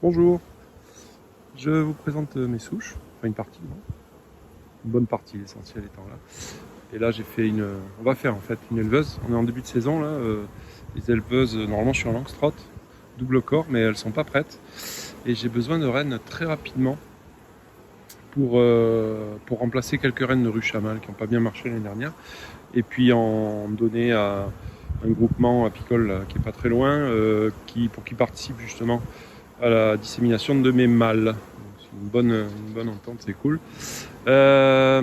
Bonjour, je vous présente mes souches, enfin une partie, non, une bonne partie, l'essentiel étant là. Et là on va faire en fait une éleveuse, on est en début de saison là, les éleveuses, normalement je suis en Langstroth, double corps, mais elles sont pas prêtes. Et j'ai besoin de rennes très rapidement pour remplacer quelques rennes de rue Chamal qui n'ont pas bien marché l'année dernière. Et puis en donner à un groupement apicole là, qui est pas très loin, pour qu'ils participent justement à la dissémination de mes mâles. C'est une bonne entente, c'est cool. Voilà,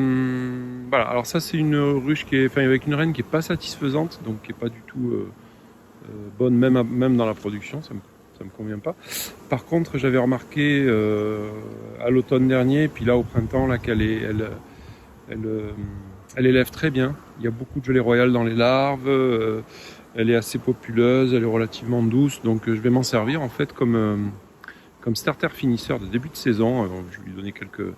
alors ça c'est une ruche avec une reine qui est pas satisfaisante, donc qui est pas du tout bonne même dans la production, ça me convient pas. Par contre, j'avais remarqué à l'automne dernier, puis là au printemps, là elle, euh, elle élève très bien. Il y a beaucoup de gelée royale dans les larves. Elle est assez populeuse, elle est relativement douce, donc je vais m'en servir en fait comme starter finisseur de début de saison. Je vais lui donner quelques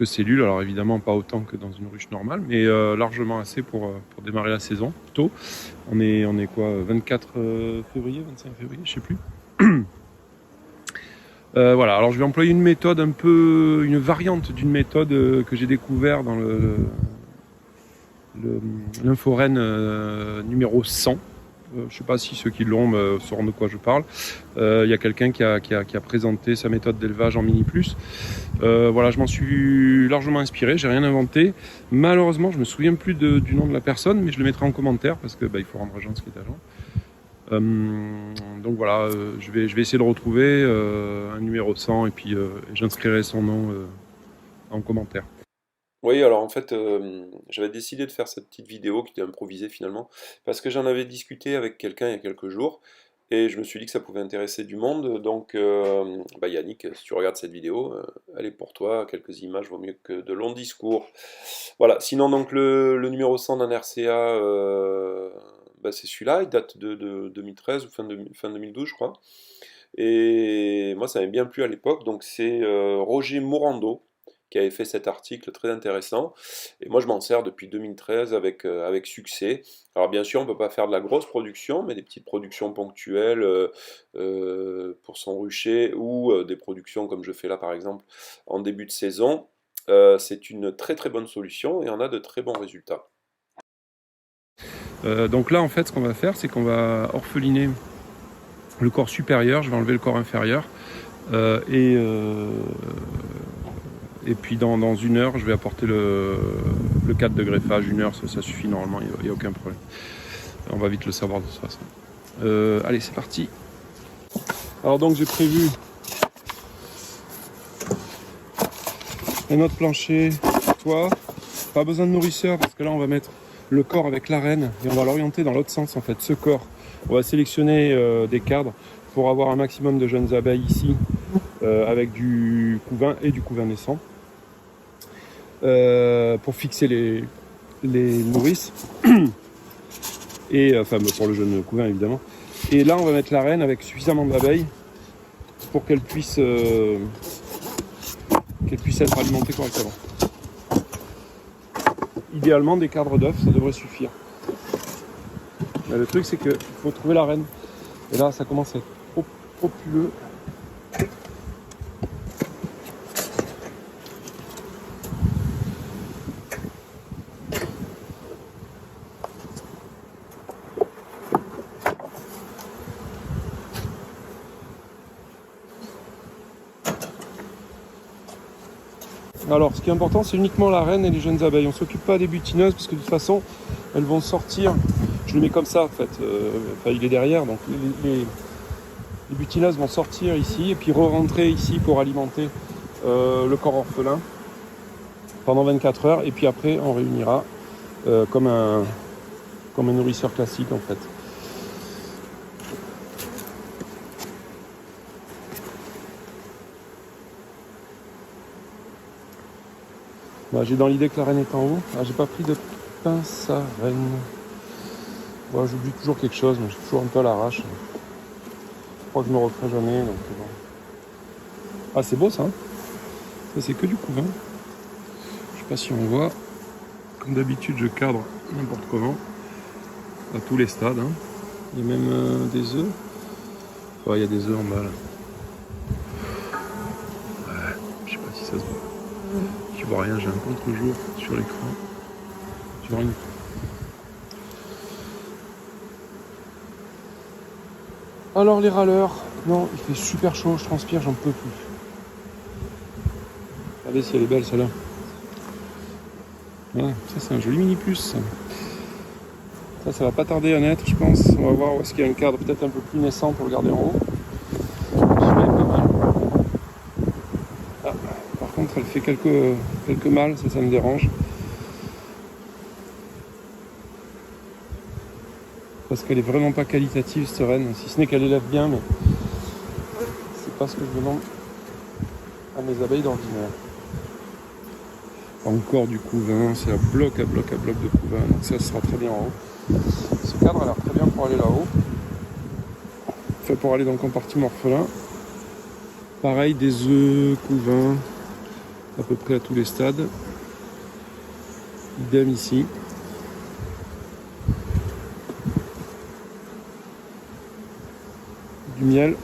cellules, alors évidemment pas autant que dans une ruche normale, mais largement assez pour démarrer la saison tôt. On est quoi, 24 février, 25 février, je sais plus. Voilà, alors je vais employer une variante d'une méthode que j'ai découvert dans l'inforène numéro 100. Je ne sais pas si ceux qui l'ont sauront de quoi je parle. Il y a quelqu'un qui a présenté sa méthode d'élevage en mini plus. Voilà, je m'en suis largement inspiré, j'ai rien inventé. Malheureusement, je me souviens plus du nom de la personne, mais je le mettrai en commentaire parce que il faut rendre agent ce qui est agent. Donc voilà, je vais essayer de retrouver un numéro 100 et puis j'inscrirai son nom en commentaire. Oui, alors en fait, j'avais décidé de faire cette petite vidéo qui était improvisée finalement, parce que j'en avais discuté avec quelqu'un il y a quelques jours, et je me suis dit que ça pouvait intéresser du monde. Donc, Yannick, si tu regardes cette vidéo, elle est pour toi. Quelques images vaut mieux que de longs discours. Voilà, sinon donc le numéro 100 d'un RCA, c'est celui-là, il date de 2013 ou fin 2012 je crois. Et moi ça m'avait bien plu à l'époque, donc c'est Roger Morando qui avait fait cet article très intéressant. Et moi, je m'en sers depuis 2013 avec succès. Alors, bien sûr, on ne peut pas faire de la grosse production, mais des petites productions ponctuelles pour son rucher ou des productions comme je fais là, par exemple, en début de saison. C'est une très très bonne solution et on a de très bons résultats. Donc là, en fait, ce qu'on va faire, c'est qu'on va orpheliner le corps supérieur, je vais enlever le corps inférieur. Euh, et, euh, et puis dans une heure, je vais apporter le cadre de greffage. Une heure, ça suffit normalement, il n'y a aucun problème. On va vite le savoir de toute façon. Allez, c'est parti. Alors donc j'ai prévu un autre plancher, toit. Pas besoin de nourrisseur parce que là on va mettre le corps avec l'arène et on va l'orienter dans l'autre sens en fait. Ce corps, on va sélectionner des cadres pour avoir un maximum de jeunes abeilles ici avec du couvain et du couvain naissant pour fixer les nourrices et enfin pour le jeune couvain évidemment. Et là on va mettre la reine avec suffisamment d'abeilles pour qu'elle puisse être alimentée correctement. Idéalement des cadres d'œufs, ça devrait suffire. Mais le truc c'est qu'il faut trouver la reine. Et là ça commence à être trop populeux. Alors ce qui est important c'est uniquement la reine et les jeunes abeilles. On ne s'occupe pas des butineuses parce que de toute façon elles vont sortir. Je le mets comme ça en fait. Il est derrière donc les butineuses vont sortir ici et puis re-rentrer ici pour alimenter le corps orphelin pendant 24 heures et puis après on réunira comme un nourrisseur classique en fait. J'ai dans l'idée que la reine est en haut. J'ai pas pris de pince à reine. J'oublie toujours quelque chose, mais j'ai toujours un peu à l'arrache. Je crois que je me referai jamais. Donc bon. Ah c'est beau ça. Ça c'est que du couvain. Je sais pas si on voit. Comme d'habitude je cadre n'importe comment. À tous les stades. Il y a même des œufs. Il y a des œufs en bas là. ça se voit. Tu vois rien, j'ai un contre-jour sur l'écran. Tu vois rien. Alors les râleurs, non, il fait super chaud, je transpire, j'en peux plus. Regardez si elle est belle celle-là. Ouais, ça c'est un joli mini plus. Ça va pas tarder à naître, je pense. On va voir où est-ce qu'il y a un cadre peut-être un peu plus naissant pour le garder en haut. Celui-là est pas mal. Ah, par contre, elle fait quelques mâles, ça me dérange. Parce qu'elle est vraiment pas qualitative cette reine, si ce n'est qu'elle élève bien, mais c'est pas ce que je demande à mes abeilles d'ordinaire. Encore du couvain, c'est à bloc de couvain, donc ça sera très bien en haut. Ce cadre a l'air très bien pour aller là-haut. Fait pour aller dans le compartiment orphelin. Pareil, des œufs, couvain, à peu près à tous les stades. Idem ici. Du miel.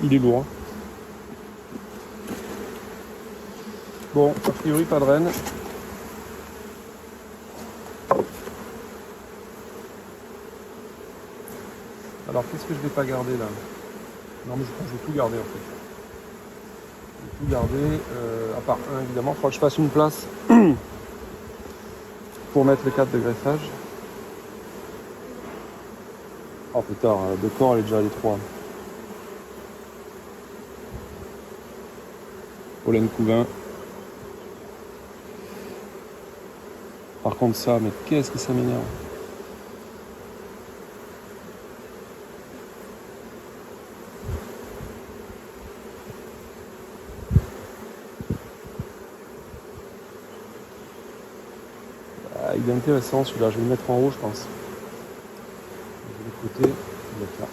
Il est lourd. Bon, a priori pas de reine. Alors qu'est-ce que je vais pas garder là? Non mais je pense que je vais tout garder en fait. Je vais tout garder, à part un évidemment. Il faudra que je fasse une place pour mettre le cadre de greffage. Oh putain, de corps elle est déjà à l'étroit. Pollen couvain. Par contre ça, mais qu'est-ce que ça m'énerve. Ah, il est intéressant celui-là, je vais le mettre en haut je pense. De l'autre côté, je vais le faire.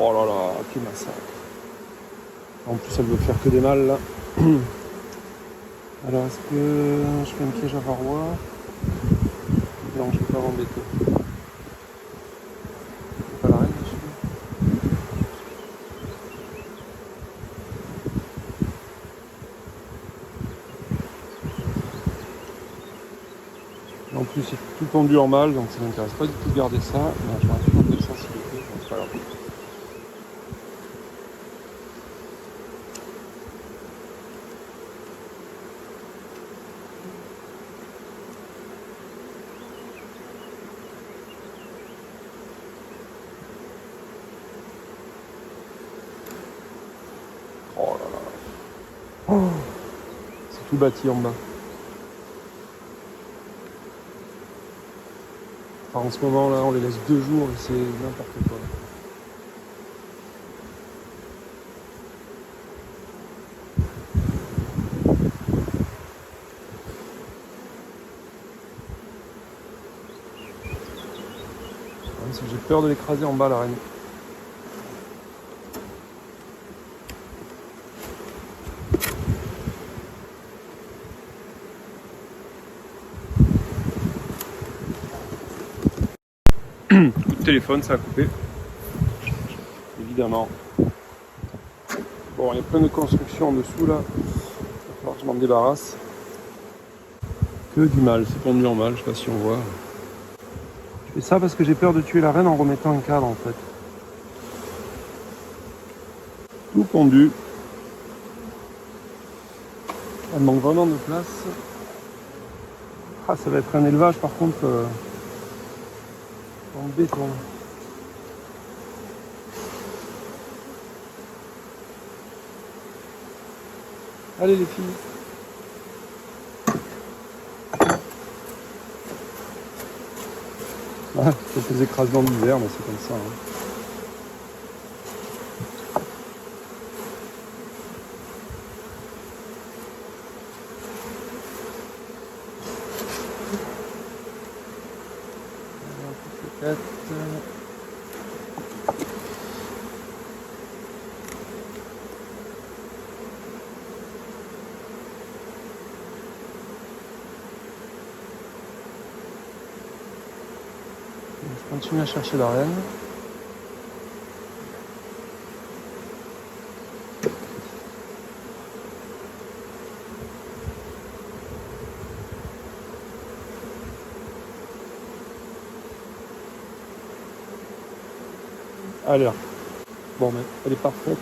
Oh là là, quel massacre. En plus elle veut faire que des mâles là. Alors est-ce que je fais un piège à varroa? Non, je ne vais pas m'embêter. C'est pas la reine dessus. En plus c'est tout tendu en mâle, donc ça ne m'intéresse pas du tout de garder ça. Non, je rajoute un peu de sensibilité, donc c'est pas grave. Oh là là. Oh, c'est tout bâti en bas. Enfin, en ce moment là, on les laisse 2 jours et c'est n'importe quoi. J'ai peur de l'écraser en bas la reine. Coup de téléphone, ça a coupé. Évidemment. Bon, il y a plein de constructions en dessous là. Il va falloir que je m'en débarrasse. Que du mâle, c'est pondu en mâle, je sais pas si on voit. Je fais ça parce que j'ai peur de tuer la reine en remettant un cadre en fait. Tout pondu. Elle manque vraiment de place. Ah, ça va être un élevage par contre en béton. Allez les filles. Ah, quelques écrasements d'hiver, mais c'est comme ça. Hein. Peut-être. Je continue à chercher la reine. Elle est là. Bon, mais elle est parfaite.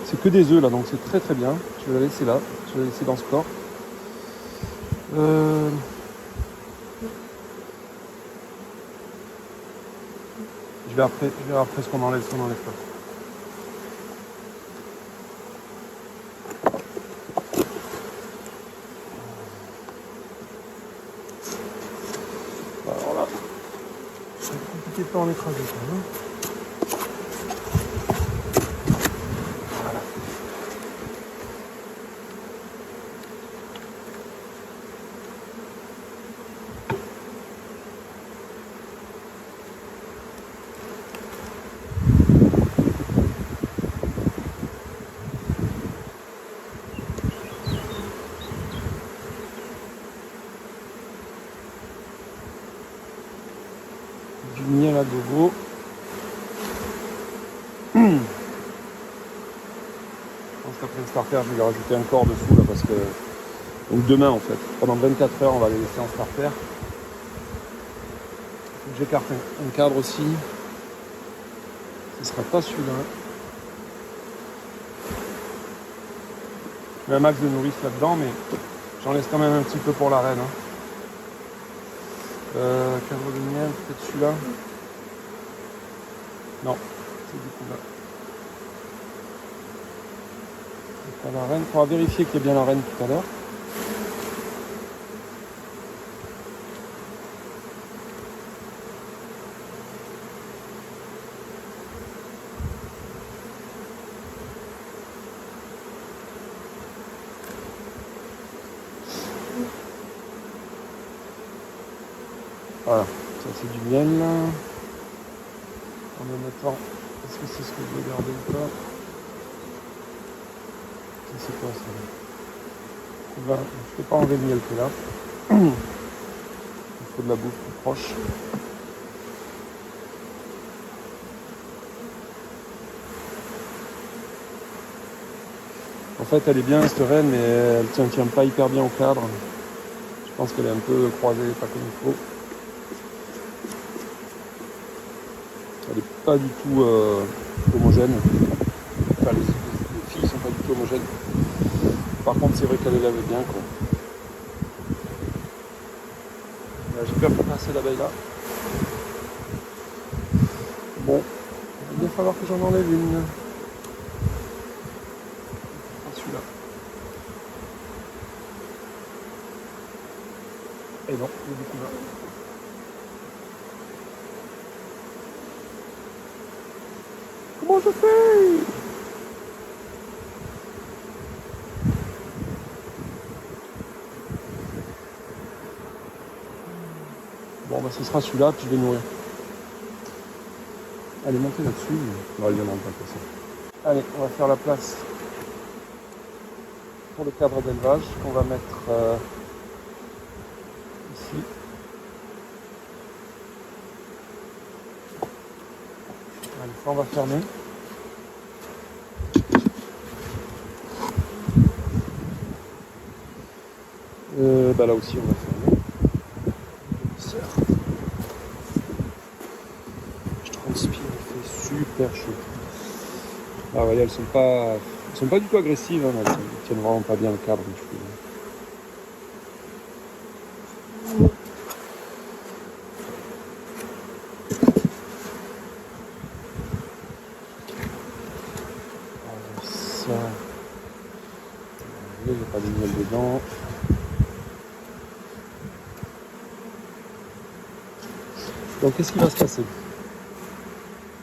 C'est que des œufs là, donc c'est très très bien. Je vais la laisser là. Je vais la laisser dans ce corps. Je vais après ce qu'on enlève pas. Alors là, c'est compliqué de pas en écraser quand même. Du miel à gogo. Je pense qu'après le starter, je vais lui rajouter un corps dessous là parce que. Donc demain en fait. Pendant 24 heures, on va les laisser en starter. J'écarte un cadre aussi. Ce sera pas celui-là. Je mets un max de nourrice là-dedans, mais j'en laisse quand même un petit peu pour la reine. Cadre de miel, peut-être celui-là. Non, c'est du coup là. C'est pas la reine. Il faudra vérifier qu'il y ait bien la reine tout à l'heure. Voilà, ça c'est du miel. En même temps, est-ce que c'est ce que je vais garder ou pas? Ça c'est quoi ça? Je ne peux pas enlever le miel qui est là. Il faut de la bouffe plus proche. En fait, elle est bien cette reine, mais elle tient pas hyper bien au cadre. Je pense qu'elle est un peu croisée, pas comme il faut. Elle n'est pas du tout homogène. Enfin, les filles sont pas du tout homogènes. Par contre, c'est vrai qu'elle élève bien, quoi. J'ai peur de passer l'abeille là. Bon, il va falloir que j'en enlève une. Celui-là. Et non, il est beaucoup là. Comment je fais? Bon, bah ce sera celui-là, puis je vais nourrir. Elle est montée là-dessus, mais elle viendra pas comme ça. Allez, on va faire la place pour le cadre d'élevage qu'on va mettre ici. Allez, ça on va fermer. Bah là aussi on va fermer. Je transpire, il fait super chaud. Ah ouais, elles sont pas du tout agressives, hein, elles tiennent vraiment pas bien le cadre. Ça, il n'y a pas de miel dedans. Donc qu'est-ce qui va se passer?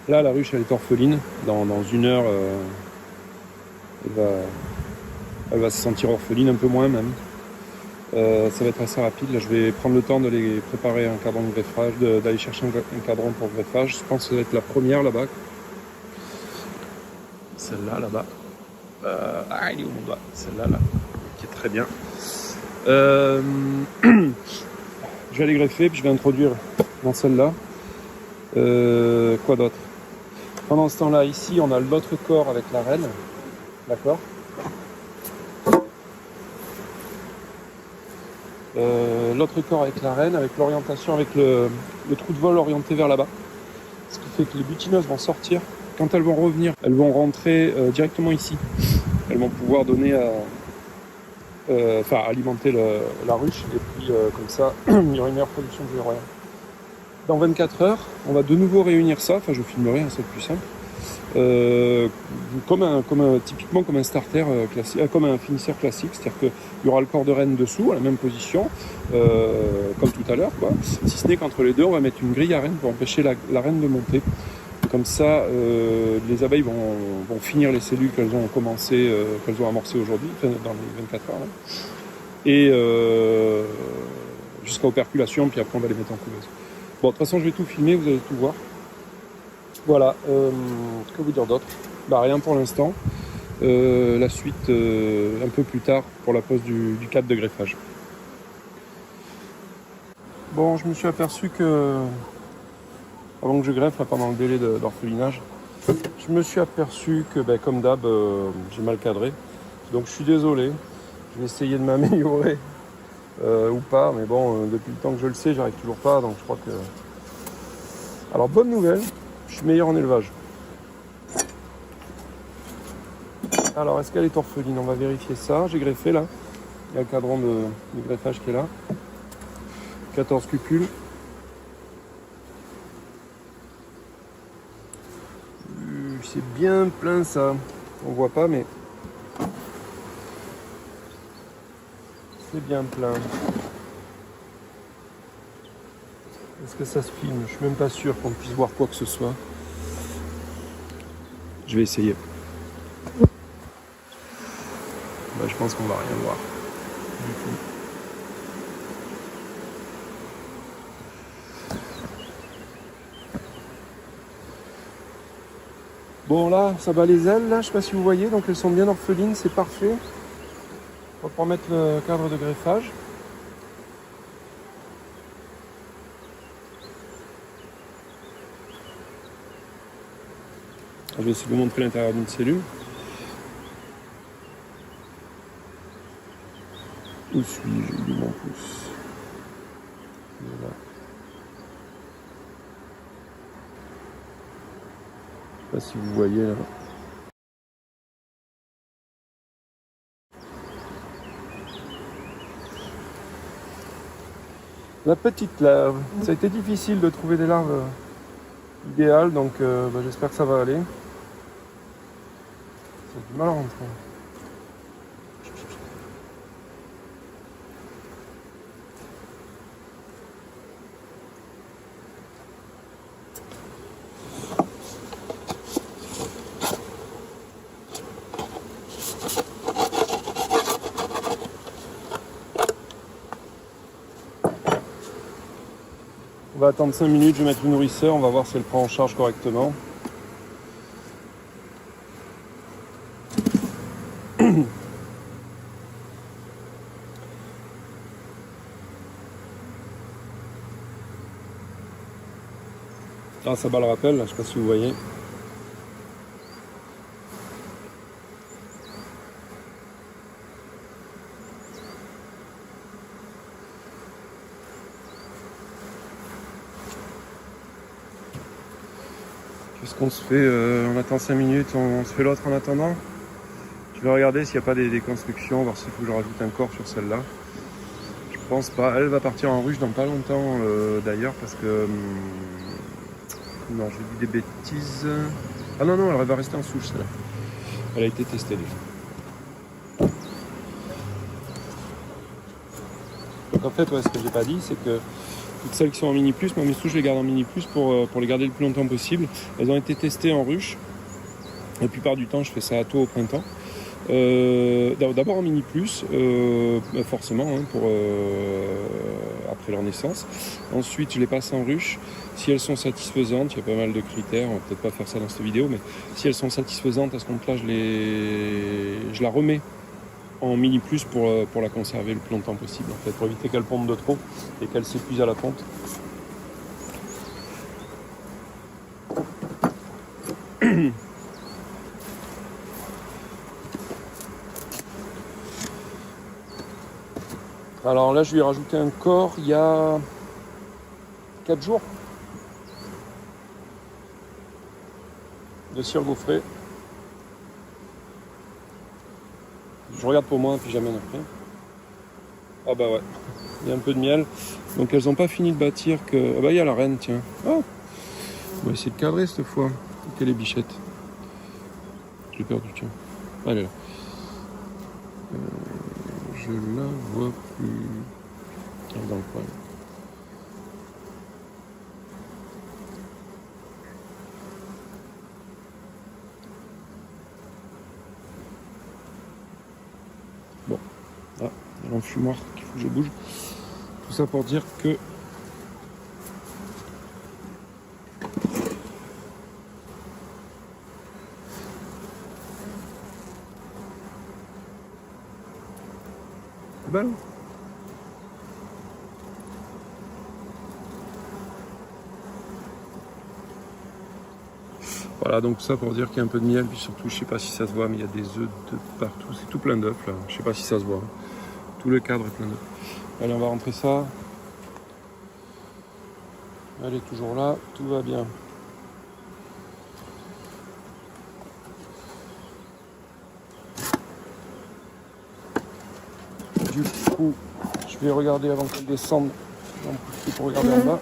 Là, la ruche elle est orpheline. Dans une heure, elle va se sentir orpheline, un peu moins même. Ça va être assez rapide. Là, je vais prendre le temps de les préparer un cadran de greffage, d'aller chercher un cadran pour greffage. Je pense que ça va être la première là-bas. Celle-là, là-bas. Il est où mon doigt? Celle-là, là, qui est très bien. Je vais aller greffer, puis je vais introduire dans celle-là. Quoi d'autre? Pendant ce temps-là, ici, on a l'autre corps avec la reine. D'accord? L'autre corps avec la reine, avec l'orientation, avec le trou de vol orienté vers là-bas. Ce qui fait que les butineuses vont sortir. Quand elles vont revenir, elles vont rentrer directement ici. Elles vont pouvoir donner alimenter la ruche. Et puis comme ça, il y aura une meilleure production de géorien. Dans 24 heures, on va de nouveau réunir ça. Enfin, je filmerai, hein, c'est le plus simple. Typiquement comme un starter classique, comme un finisseur classique, c'est-à-dire qu'il y aura le corps de reine dessous à la même position, comme tout à l'heure, quoi. Si ce n'est qu'entre les deux, on va mettre une grille à reine pour empêcher la reine de monter. Comme ça, les abeilles vont finir les cellules qu'elles ont commencé, qu'elles ont amorcées aujourd'hui, dans les 24 heures, là. Et jusqu'à operculation, puis après on va les mettre en couveuse. Bon, de toute façon, je vais tout filmer, vous allez tout voir. Voilà, que vous dire d'autre? Bah rien pour l'instant. La suite un peu plus tard pour la pose du cadre de greffage. Bon, je me suis aperçu que, avant que je greffe, là, pendant le délai d'orphelinage, je me suis aperçu que, comme d'hab, j'ai mal cadré. Donc je suis désolé, je vais essayer de m'améliorer ou pas, mais bon, depuis le temps que je le sais, j'arrive toujours pas, donc je crois que... Alors, bonne nouvelle, je suis meilleur en élevage. Alors, est-ce qu'elle est orpheline? On va vérifier ça. J'ai greffé là. Il y a le cadran de greffage qui est là. 14 cupules. C'est bien plein ça. On voit pas, mais c'est bien plein. Est-ce que ça se filme? Je suis même pas sûr qu'on puisse voir quoi que ce soit. Je vais essayer. Je pense qu'on va rien voir du tout. Bon là, ça bat les ailes là, je sais pas si vous voyez, donc elles sont bien orphelines, c'est parfait. On va pouvoir mettre le cadre de greffage. Je vais essayer de vous montrer l'intérieur d'une cellule. Où suis-je? Il est mon pouce. Voilà. Je sais pas si vous voyez là. La petite larve. Ça a été difficile de trouver des larves idéales, donc j'espère que ça va aller. C'est du mal à rentrer. On va attendre 5 minutes, je vais mettre le nourrisseur, on va voir si elle prend en charge correctement. Ah, ça bat le rappel, là, je sais pas si vous voyez. Qu'est-ce qu'on se fait? On attend 5 minutes, on se fait l'autre en attendant. Je vais regarder s'il n'y a pas des constructions, voir s'il faut que je rajoute un corps sur celle-là. Je pense pas. Elle va partir en ruche dans pas longtemps d'ailleurs parce que... non, j'ai dit des bêtises. Ah non, elle va rester en souche celle-là. Elle a été testée déjà. Donc en fait, ce que j'ai pas dit, c'est que toutes celles qui sont en mini plus, moi mes souches je les garde en mini plus pour les garder le plus longtemps possible. Elles ont été testées en ruche. La plupart du temps, je fais ça à tôt au printemps. D'abord en mini plus, forcément, hein, après leur naissance. Ensuite, je les passe en ruche. Si elles sont satisfaisantes, il y a pas mal de critères, on va peut-être pas faire ça dans cette vidéo, mais si elles sont satisfaisantes, à ce compte-là, je la remets en mini plus pour la conserver le plus longtemps possible, en fait, pour éviter qu'elle ponde de trop et qu'elle s'épuise à la ponte. Alors là, je lui ai rajouté un corps il y a 4 jours. de cire gaufrée. Je regarde pour moi, puis j'amène après. Ah bah ouais, il y a un peu de miel. Donc elles n'ont pas fini de bâtir que... Ah bah il y a la reine, tiens. Ah, on va essayer de cadrer cette fois. Quelle est bichette? Je l'ai perdu, tiens. Ah, elle est là. Je la vois plus. Elle est dans le coin. Bon, là, il y a l'enfumoir qu'il faut que je bouge. Tout ça pour dire que belle. Voilà, donc tout ça pour dire qu'il y a un peu de miel, puis surtout, je sais pas si ça se voit, mais il y a des œufs de partout, c'est tout plein d'œufs là, je sais pas si ça se voit. Tout le cadre est plein d'œufs. Allez, on va rentrer ça. Elle est toujours là, tout va bien. Du coup, je vais regarder avant qu'elle descende. J'en profite pour regarder en bas.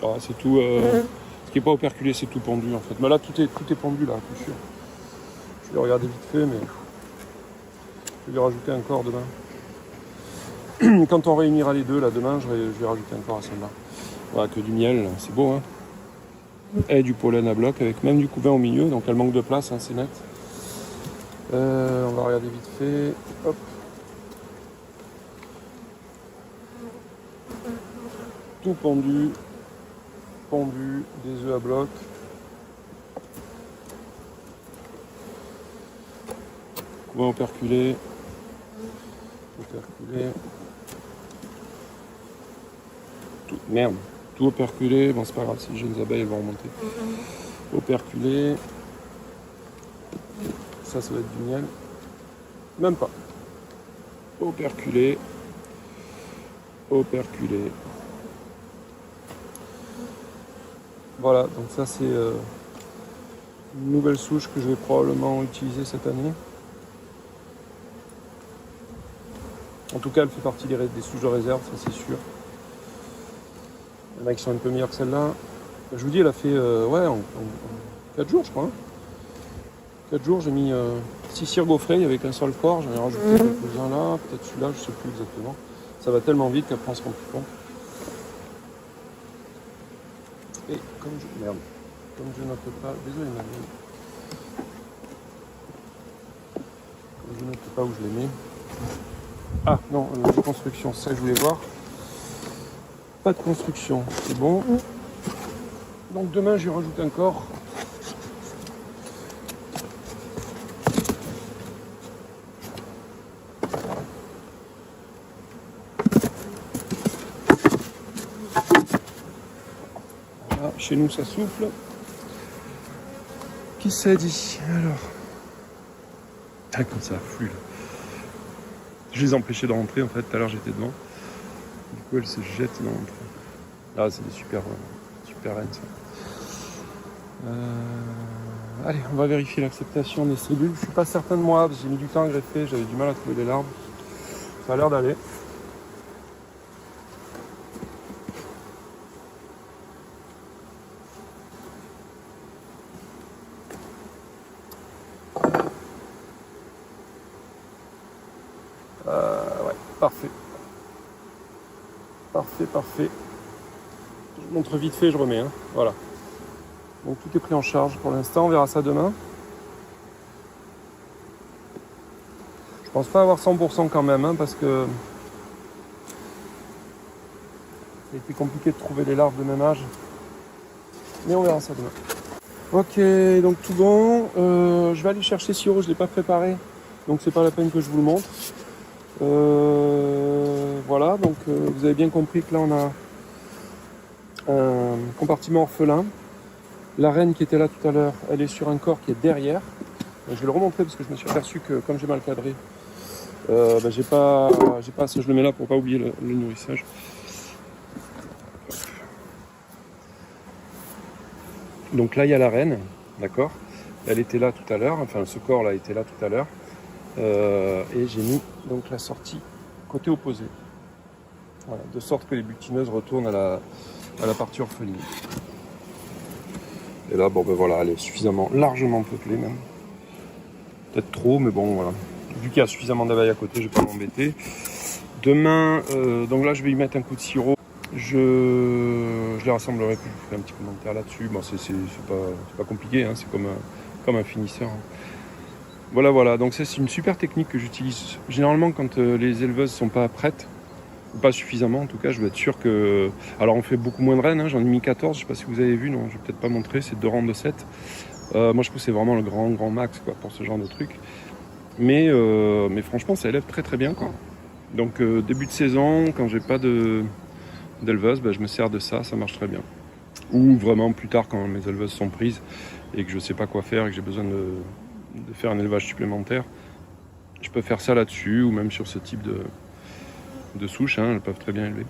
Ah, c'est tout. Ce qui n'est pas operculé, c'est tout pendu en fait. Mais là, tout est pendu là, je suis sûr. Je vais regarder vite fait, mais je vais rajouter un corps demain. Quand on réunira les deux là demain, je vais rajouter un corps à celle-là. Voilà, que du miel, c'est beau, hein. Et du pollen à bloc avec même du couvain au milieu, donc elle manque de place, hein, c'est net. On va regarder vite fait. Hop. Tout pendu, des œufs à bloc. Couvain operculé. Merde, tout operculé. Bon, c'est pas grave, si les jeunes abeilles elles vont remonter. Operculé. Ça va être du miel. Même pas. Operculé. Voilà, donc ça c'est une nouvelle souche que je vais probablement utiliser cette année. En tout cas, elle fait partie des souches de réserve, ça c'est sûr. Il y en a qui sont un peu meilleures que celle-là. Je vous dis, elle a fait en 4 jours, je crois. 4 jours, j'ai mis 6 cires gaufrées, il n'y avait qu'un seul corps. J'en ai rajouté quelques-uns là, peut-être celui-là, je ne sais plus exactement. Ça va tellement vite qu'après on se rend plus compte. Et comme je note pas, désolé Manuel. Comme je note pas où je les mets. Ah non, de construction, c'est ça que je voulais voir. Pas de construction, c'est bon. Donc demain, je rajoute un corps. Voilà, chez nous, ça souffle. Qui ça dit? Alors. Ah, comme ça afflue là. Je les empêchais de rentrer en fait, tout à l'heure j'étais devant. Du coup, elles se jettent dans l'entrée. Là, c'est des super reines ça. Allez, on va vérifier l'acceptation des cellules. Je suis pas certain de moi, parce que j'ai mis du temps à greffer, j'avais du mal à trouver les larves. Ça a l'air d'aller. Ouais, parfait. Parfait. Je montre vite fait, je remets. Hein. Voilà. Donc tout est pris en charge pour l'instant, on verra ça demain. Je pense pas avoir 100% quand même, hein, parce que ça a été compliqué de trouver les larves de même âge. Mais on verra ça demain. Ok, donc tout bon. Je vais aller chercher sirop, je ne l'ai pas préparé. Donc c'est pas la peine que je vous le montre. Voilà, donc vous avez bien compris que là on a un compartiment orphelin. La reine qui était là tout à l'heure, elle est sur un corps qui est derrière. Je vais le remontrer parce que je me suis aperçu que comme j'ai mal cadré, j'ai pas assez, je le mets là pour pas oublier le nourrissage. Donc là il y a la reine, d'accord. Elle était là tout à l'heure, enfin ce corps là était là tout à l'heure. Et j'ai mis donc la sortie côté opposé. Voilà, de sorte que les butineuses retournent à la partie orpheline. Et là, bon ben voilà, elle est suffisamment, largement peuplée même. Peut-être trop, mais bon voilà. Vu qu'il y a suffisamment d'abeilles à côté, je vais pas m'embêter. Demain, donc là je vais y mettre un coup de sirop. Je les rassemblerai, puis je ferai un petit commentaire là-dessus. Bon, c'est pas compliqué, hein, c'est comme un finisseur. Hein. Voilà, donc ça c'est une super technique que j'utilise généralement quand les éleveuses sont pas prêtes, ou pas suffisamment en tout cas, je veux être sûr que... Alors on fait beaucoup moins de reines, hein, j'en ai mis 14, je sais pas si vous avez vu, non, je vais peut-être pas montrer, c'est 2 rangs de 7. Moi je trouve que c'est vraiment le grand max quoi, pour ce genre de truc. Mais franchement ça élève très bien quoi. Donc début de saison, quand j'ai pas d'éleveuses, je me sers de ça, ça marche très bien. Ou vraiment plus tard quand mes éleveuses sont prises et que je sais pas quoi faire et que j'ai besoin de faire un élevage supplémentaire, je peux faire ça là-dessus ou même sur ce type de souche, hein, elles peuvent très bien élever.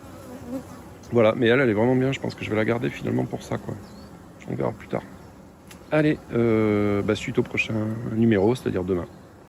Voilà, mais elle est vraiment bien, je pense que je vais la garder finalement pour ça quoi. On verra plus tard. Allez, suite au prochain numéro, c'est-à-dire demain.